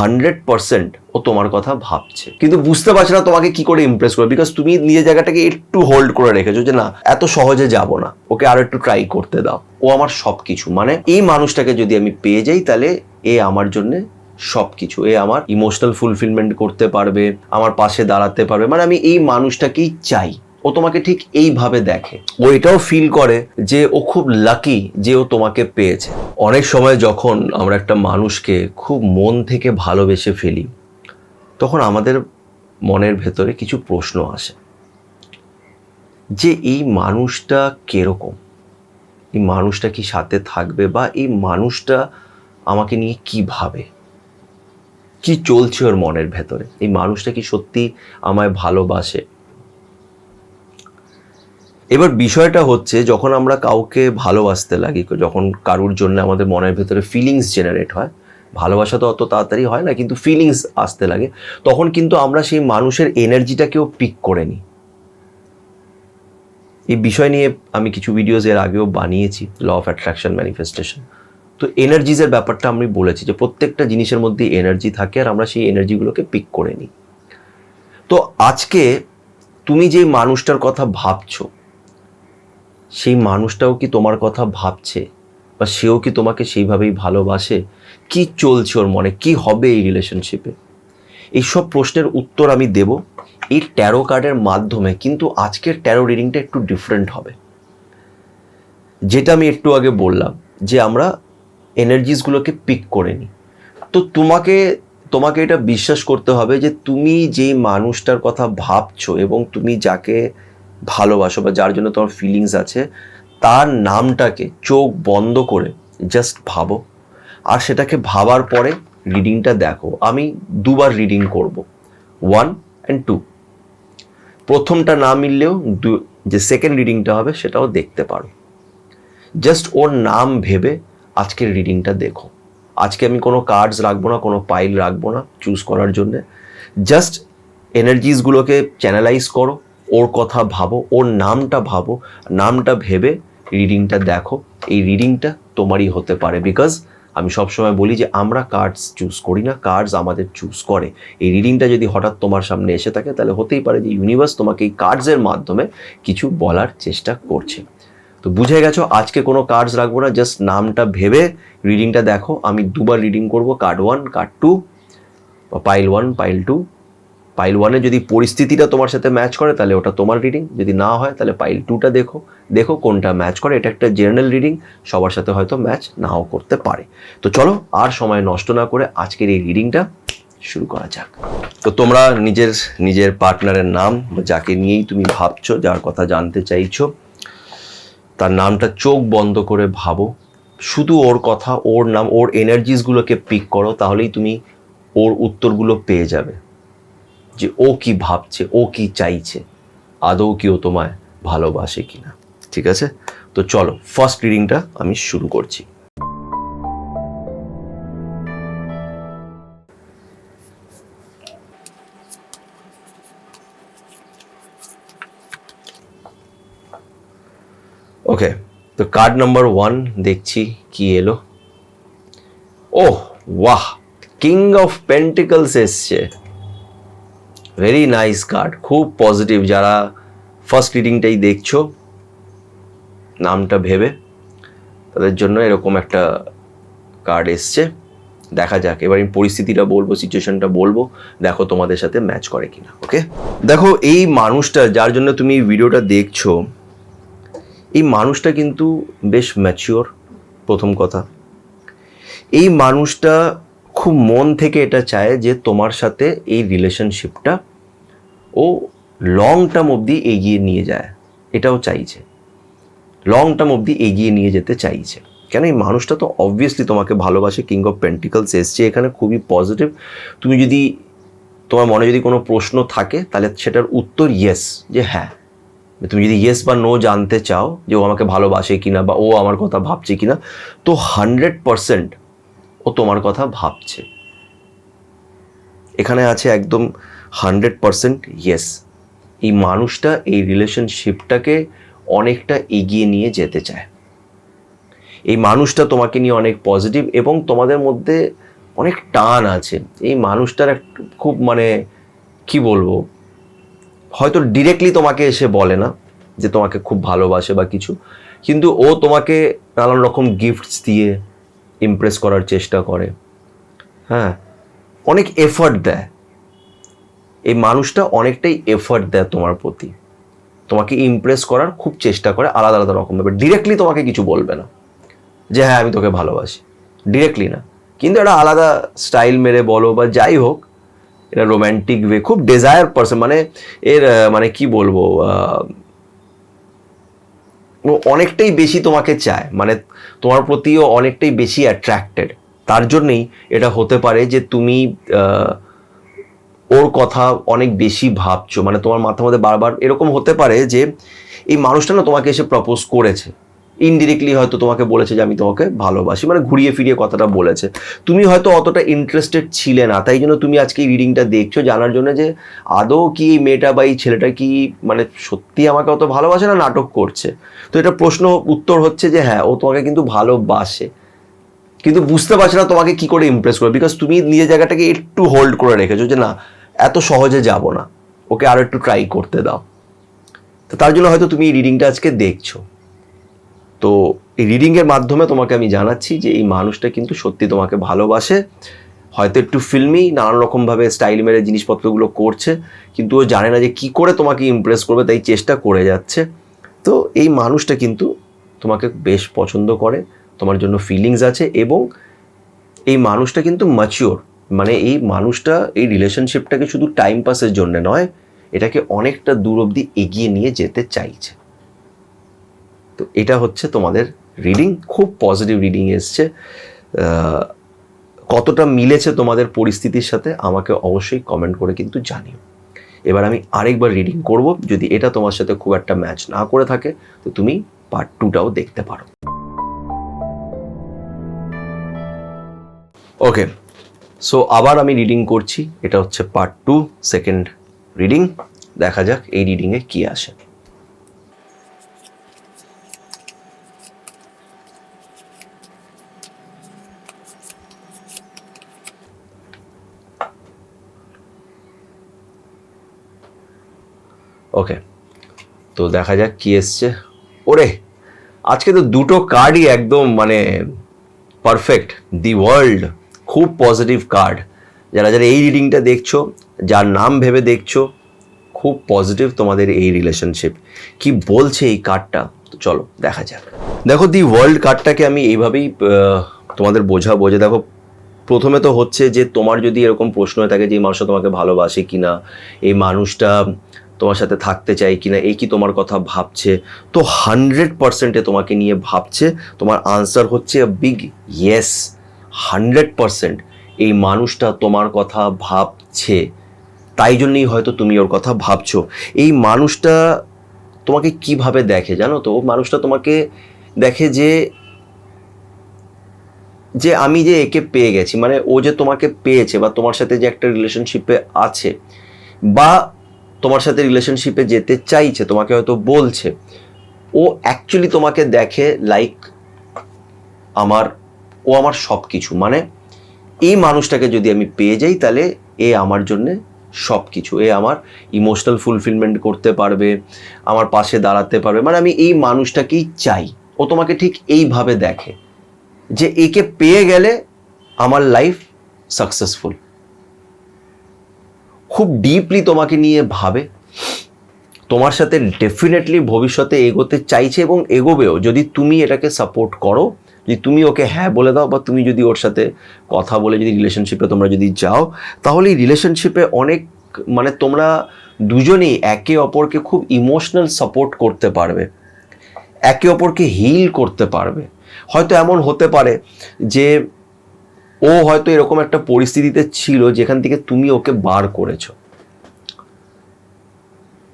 100% ও তোমার কথা ভাবছে, কিন্তু বুঝতে পারছে না তোমাকে কি করে ইমপ্রেস করবে, বিকজ তুমি নিজের জায়গাটাকে একটু হোল্ড করে রেখেছো যে না এত সহজে যাব না, ওকে আরো একটু ট্রাই করতে দাও। ও আমার সবকিছু, মানে এই মানুষটাকে যদি আমি পেয়ে যাই তাহলে এ আমার জন্য সবকিছু, এ আমার ইমোশনাল ফুলফিলমেন্ট করতে পারবে, আমার পাশে দাঁড়াতে পারবে, মানে আমি এই মানুষটাকেই চাই। ও তোমাকে ঠিক এইভাবে দেখে, ও এটাও ফিল করে যে ও খুব লাকি যে ও তোমাকে পেয়েছে। অনেক সময় যখন আমরা একটা মানুষকে খুব মন থেকে ভালোবেসে ফেলি তখন আমাদের মনের ভেতরে কিছু প্রশ্ন আসে যে এই মানুষটা কিরকম, এই মানুষটা কি সাথে থাকবে, বা এই মানুষটা আমাকে নিয়ে কি ভাবে, কি চলছে ওর মনের ভেতরে, এই মানুষটা কি সত্যি আমায় ভালোবাসে। এবার বিষয়টা হচ্ছে যখন আমরা কাউকে ভালোবাসতে লাগি, যখন কারুর জন্য আমাদের মনের ভেতরে ফিলিংস জেনারেট হয়, ভালোবাসা তো অত তাড়াতাড়ি হয় না, কিন্তু ফিলিংস আসতে লাগে, তখন কিন্তু আমরা সেই মানুষের এনার্জিটাকেও পিক করে নিই। এই বিষয় নিয়ে আমি কিছু ভিডিওস এর আগেও বানিয়েছি, ল অফ অ্যাট্রাকশন, ম্যানিফেস্টেশন। তো এনার্জিজের ব্যাপারটা আমি বলেছি যে প্রত্যেকটা জিনিসের মধ্যে এনার্জি থাকে আর আমরা সেই এনার্জিগুলোকে পিক করে নিই। তো আজকে তুমি যে মানুষটার কথা ভাবছো সেই মানুষটাও কি তোমার কথা ভাবছে, বা সেও কি তোমাকে সেইভাবেই ভালোবাসে, কি চলছে ওর মনে, কি হবে এই রিলেশনশিপে, এইসব প্রশ্নের উত্তর আমি দেব এই ট্যারো কার্ডের মাধ্যমে। কিন্তু আজকের ট্যারো রিডিংটা একটু ডিফারেন্ট হবে, যেটা আমি একটু আগে বললাম যে আমরা এনার্জিসগুলোকে পিক করে নিই। তো তোমাকে এটা বিশ্বাস করতে হবে যে তুমি যেই মানুষটার কথা ভাবছো এবং তুমি যাকে ভালোবাসো বা যার জন্য তোমার ফিলিংস আছে তার নামটাকে চোখ বন্ধ করে জাস্ট ভাবো, আর সেটাকে ভাবার পরে রিডিংটা দেখো। আমি দুবার রিডিং করব, 1 and 2। প্রথমটা না মিললেও যে সেকেন্ড রিডিংটা হবে সেটাও দেখতে পারো। জাস্ট ওর নাম ভেবে আজকের রিডিংটা দেখো। আজকে আমি কোনো কার্ডস রাখবো না, কোনো পাইল রাখবো না চুজ করার জন্যে। জাস্ট এনার্জিসগুলোকে চ্যানেলাইজ করো, ওর কথা ভাবো, ওর নামটা ভাবো, নামটা ভেবে রিডিংটা দেখো। এই রিডিংটা তোমারই হতে পারে, বিকজ আমি সবসময় বলি যে আমরা কার্ডস চুজ করি না, কার্ডস আমাদের চুজ করে। এই রিডিংটা যদি হঠাৎ তোমার সামনে এসে থাকে তাহলে হতেই পারে যে ইউনিভার্স তোমাকে এই কার্ডসের মাধ্যমে কিছু বলার চেষ্টা করছে। তো বুঝে গেছো, আজকে কোনো কার্ডস রাখবো না, জাস্ট নামটা ভেবে রিডিংটা দেখো। আমি দুবার রিডিং করব, কার্ড 1, কার্ড 2, বা পাইল 1, পাইল 2। পাইল 1-এ যদি পরিস্থিতিটা তোমার সাথে ম্যাচ করে তাহলে ওটা তোমার রিডিং, যদি না হয় তাহলে পাইল 2টা দেখো কোনটা ম্যাচ করে। এটা একটা জেনারেল রিডিং, সবার সাথে হয়তো ম্যাচ নাও করতে পারে। তো চলো আর সময় নষ্ট না করে আজকের এই রিডিংটা শুরু করা যাক। তো তোমরা নিজের পার্টনারের নাম, যাকে নিয়েই তুমি ভাবছো, যার কথা জানতে চাইছো, তার নামটা চোখ বন্ধ করে ভাবো। শুধু ওর কথা, ওর নাম, ওর এনার্জিসগুলোকে পিক করো, তাহলেই তুমি ওর উত্তরগুলো পেয়ে যাবে যে ও কি ভাবছে, ও কি চাইছে, আদৌ কি ও তোমায় ভালোবাসে কিনা। ঠিক আছে, তো চলো ফার্স্ট রিডিংটা আমি শুরু করছি। ওকে, তো কার্ড নাম্বার 1 দেখছি কি এলো। ওহ ওয়াহ, কিং অফ পেন্টিকলস এসছে। ভেরি নাইস কার্ড, খুব পজিটিভ। যারা ফার্স্ট রিডিংটাই দেখছো নামটা ভেবে, তাদের জন্য এরকম একটা কার্ড এসছে। দেখা যাক, এবার আমি পরিস্থিতিটা বলবো, সিচুয়েশনটা বলবো, দেখো তোমাদের সাথে ম্যাচ করে কিনা। ওকে, দেখো এই মানুষটা যার জন্য তুমি এই ভিডিওটা দেখছো, এই মানুষটা কিন্তু বেশ ম্যাচিওর। প্রথম কথা, এই মানুষটা খুব মন থেকে এটা চায় যে তোমার সাথে এই রিলেশনশিপটা ও লং টার্ম অবধি এগিয়ে নিয়ে যায়, এটাও চাইছে, লং টার্ম অবধি এগিয়ে নিয়ে যেতে চাইছে। কেন, এই মানুষটা তো অবভিয়াসলি তোমাকে ভালোবাসে। কিং অফ পেন্টিকলস এসছে এখানে, খুবই পজিটিভ। তুমি যদি, তোমার মনে যদি কোনো প্রশ্ন থাকে তাহলে সেটার উত্তর ইয়েস, যে হ্যাঁ। তুমি যদি ইয়েস বা নো জানতে চাও যে ও আমাকে ভালোবাসে কিনা বা ও আমার কথা ভাবছে কিনা, তো 100% ও তোমার কথা ভাবছে। এখানে আছে একদম 100% ইয়েস। এই মানুষটা এই রিলেশনশিপটাকে অনেকটা এগিয়ে নিয়ে যেতে চায়। এই মানুষটা তোমাকে নিয়ে অনেক পজিটিভ এবং তোমাদের মধ্যে অনেক টান আছে। এই মানুষটার খুব মানে কি বলবো, হয়তো ডিরেক্টলি তোমাকে এসে বলে না যে তোমাকে খুব ভালোবাসে বা কিছু, কিন্তু ও তোমাকে নানান রকম গিফটস দিয়ে ইমপ্রেস করার চেষ্টা করে, হ্যাঁ, অনেক এফর্ট দেয়। এই মানুষটা অনেকটাই এফর্ট দেয় তোমার প্রতি, তোমাকে ইমপ্রেস করার খুব চেষ্টা করে আলাদা আলাদা রকমভাবে। ডিরেক্টলি তোমাকে কিছু বলবে না যে হ্যাঁ আমি তোকে ভালোবাসি, ডিরেক্টলি না, কিন্তু একটা আলাদা স্টাইল মেরে বলো বা যাই হোক, এটা রোম্যান্টিক ওয়ে, খুব ডিজায়ার পারসন, মানে এর মানে কি বলবো, ও অনেকটাই বেশি তোমাকে চায়, মানে তোমার প্রতিও অনেকটাই বেশি অ্যাট্রাক্টেড। তার জন্যেই এটা হতে পারে যে তুমি ওর কথা অনেক বেশি ভাবছো, মানে তোমার মাথার মধ্যে বারবার এরকম হতে পারে যে এই মানুষটা না তোমাকে এসে প্রপোজ করেছে, ইনডিরেক্টলি হয়তো তোমাকে বলেছে যে আমি তোমাকে ভালোবাসি, মানে ঘুরিয়ে ফিরিয়ে কথাটা বলেছে, তুমি হয়তো অতটা ইন্টারেস্টেড ছিলে না, তাই জন্য তুমি আজকে এই রিডিংটা দেখছো জানার জন্য যে আদৌ কি এই মেয়েটা বা এই ছেলেটা কি মানে সত্যি আমাকে অত ভালোবাসে না নাটক করছে। তো এটা প্রশ্ন উত্তর হচ্ছে যে হ্যাঁ ও তোমাকে কিন্তু ভালোবাসে, কিন্তু বুঝতে পারছে না তোমাকে কি করে ইমপ্রেস করবে, বিকজ তুমি নিজের জায়গাটাকে একটু হোল্ড করে রেখেছো যে না এত সহজে যাব না, ওকে আরো একটু ট্রাই করতে দাও। তো তার জন্য হয়তো তুমি এই রিডিংটা আজকে দেখছো। তো এই রিডিংয়ের মাধ্যমে তোমাকে আমি জানাচ্ছি যে এই মানুষটা কিন্তু সত্যি তোমাকে ভালোবাসে, হয়তো একটু ফিল্মি নানান রকমভাবে স্টাইল মেরে জিনিসপত্রগুলো করছে, কিন্তু ও জানে না যে কি করে তোমাকে ইমপ্রেস করবে, তাই চেষ্টা করে যাচ্ছে। তো এই মানুষটা কিন্তু তোমাকে বেশ পছন্দ করে, তোমার জন্য ফিলিংস আছে, এবং এই মানুষটা কিন্তু ম্যাচিওর, মানে এই মানুষটা এই রিলেশনশিপটাকে শুধু টাইম পাসের জন্য নয়, এটাকে অনেকটা দূর অবধি এগিয়ে নিয়ে যেতে চাইছে। তো এটা হচ্ছে তোমাদের রিডিং, খুব পজিটিভ রিডিং এসছে। কতটা মিলেছে তোমাদের পরিস্থিতির সাথে আমাকে অবশ্যই কমেন্ট করে কিন্তু জানিও। এবার আমি আরেকবার রিডিং করব, যদি এটা তোমার সাথে খুব একটা ম্যাচ না করে থাকে তো তুমি পার্ট 2টাও দেখতে পারো। ওকে, সো আবার আমি রিডিং করছি, এটা হচ্ছে পার্ট 2 সেকেন্ড রিডিং। দেখা যাক এই রিডিংয়ে কি আসে। ওকে, তো দেখা যাক কি এসছে। ওরে আজকে তো দুটো কার্ডই একদম মানে পারফেক্ট, দি ওয়ার্ল্ড, খুব পজিটিভ কার্ড। যারা যারা এই রিডিংটা দেখছো, যার নাম ভেবে দেখছো, খুব পজিটিভ তোমাদের এই রিলেশনশিপ। কি বলছে এই কার্ডটা, তো চলো দেখা যাক। দেখো দি ওয়ার্ল্ড কার্ডটাকে আমি এইভাবেই তোমাদের বোঝাবো যে দেখো, প্রথমে তো হচ্ছে যে তোমার যদি এরকম প্রশ্ন হয়ে থাকে যে এই মানুষটা তোমাকে ভালোবাসে কিনা, এই মানুষটা তোমার সাথে থাকতে চাই কিনা, এই কি তোমার কথা ভাবছে, তো 100% তোমাকে নিয়ে ভাবছে। তোমার আনসার হচ্ছে বিগ ইয়েস, 100% এই মানুষটা তোমার কথা ভাবছে, তাই জন্যই হয়তো তুমি ওর কথা ভাবছো। এই মানুষটা তোমাকে কিভাবে দেখে জানো তো, মানুষটা তোমাকে দেখে যে যে আমি যে একে পেয়ে গেছি, মানে ও যে তোমাকে পেয়েছে বা তোমার সাথে যে একটা রিলেশনশিপে আছে বা তোমার সাথে রিলেশনশিপে যেতে চাইছে, তোমাকে হয়তো বলছে, ও অ্যাকচুয়ালি তোমাকে দেখে লাইক ও আমার সব কিছু, মানে এই মানুষটাকে যদি আমি পেয়ে যাই তাহলে এ আমার জন্যে সব কিছু, এ আমার ইমোশনাল ফুলফিলমেন্ট করতে পারবে, আমার পাশে দাঁড়াতে পারবে, মানে আমি এই মানুষটাকেই চাই। ও তোমাকে ঠিক এইভাবে দেখে যে একে পেয়ে গেলে আমার লাইফ সাকসেসফুল। খুব ডিপলি তোমাকে নিয়ে ভাবে, তোমার সাথে ডেফিনেটলি ভবিষ্যতে এগোতে চাইছে এবং এগোবেও, যদি তুমি এটাকে সাপোর্ট করো, যদি তুমি ওকে হ্যাঁ বলে দাও, বা তুমি যদি ওর সাথে কথা বলে যদি রিলেশনশিপে তোমরা যদি যাও, তাহলে এই রিলেশনশিপে অনেক মানে তোমরা দুজনেই একে অপরকে খুব ইমোশনাল সাপোর্ট করতে পারবে, একে অপরকে হিল করতে পারবে। হয়তো এমন হতে পারে যে ও হয়তো এরকম একটা পরিস্থিতিতে ছিল যেখান থেকে তুমি ওকে বার করেছো,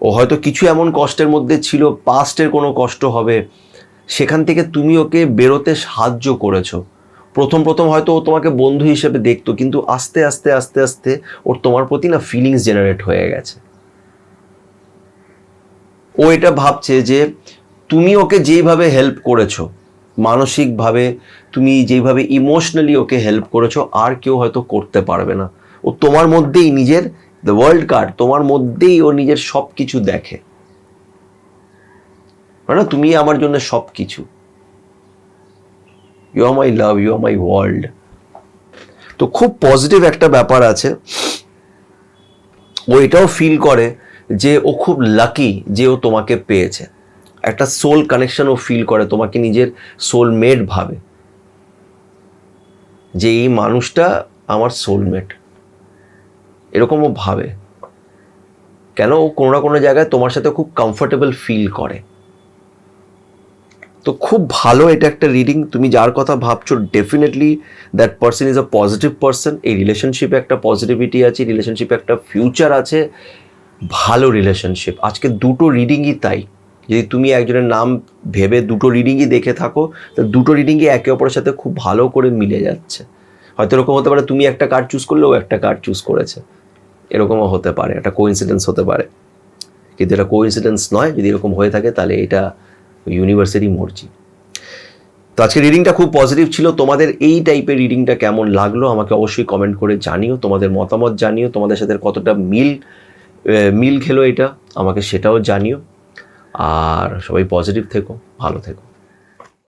ও হয়তো কিছু এমন কষ্টের মধ্যে ছিল, পাস্টের কোনো কষ্ট হবে, সেখান থেকে তুমি ওকে বেরোতে সাহায্য করেছো। প্রথম প্রথম হয়তো ও তোমাকে বন্ধু হিসেবে দেখতো, কিন্তু আস্তে আস্তে আস্তে আস্তে ওর তোমার প্রতি না ফিলিংস জেনারেট হয়ে গেছে। ও এটা ভাবছে যে তুমি ওকে যেইভাবে হেল্প করেছো, মানসিকভাবে তুমি যেইভাবে ইমোশনালি ওকে হেল্প করেছো আর কেউ হয়তো করতে পারবে না। ও তোমার মধ্যেই নিজের দ্য ওয়ার্ল্ড কার্ড, তোমার মধ্যেই ও নিজের সব কিছু দেখে, মানে তুমি আমার জন্য সব কিছু, you are my love, you are my world. তো খুব পজিটিভ একটা ব্যাপার আছে। ও এটাও ফিল করে যে ও খুব লাকি যে ও তোমাকে পেয়েছে, একটা সোল কানেকশন ও ফিল করে, তোমাকে নিজের সোলমেট ভাবে, যে এই মানুষটা আমার সোলমেট, এরকম ও ভাবে। কেন? ও কোনো না কোনো জায়গায় তোমার সাথে খুব কমফোর্টেবল ফিল করে। তো খুব ভালো এটা একটা রিডিং। তুমি যার কথা ভাবছো definitely that person is a positive person. এই রিলেশনশিপে একটা পজিটিভিটি আছে, রিলেশনশিপে একটা ফিউচার আছে, ভালো রিলেশনশিপ। আজকে দুটো রিডিংই তাই। যদি তুমি একজনের নাম ভেবে দুটো রিডিংই দেখে থাকো, তো দুটো রিডিংই একে অপরের সাথে খুব ভালো করে মিলে যাচ্ছে। হয়তো এরকম হতে পারে তুমি একটা কার্ড চুজ করলে ও একটা কার্ড চুজ করেছে, এরকমও হতে পারে, একটা কোইন্সিডেন্স হতে পারে। কিন্তু এটা কোইন্সিডেন্স নয়। যদি এরকম হয়ে থাকে তাহলে এটা ইউনিভার্সেরই মর্জি। তো আজকে রিডিংটা খুব পজিটিভ ছিল। তোমাদের এই টাইপের রিডিংটা কেমন লাগলো আমাকে অবশ্যই কমেন্ট করে জানিও, তোমাদের মতামত জানিও, তোমাদের সাথে কতটা মিল খেলো এটা আমাকে সেটাও জানিও। আর সবাই পজিটিভ থেকো, ভালো থেকো।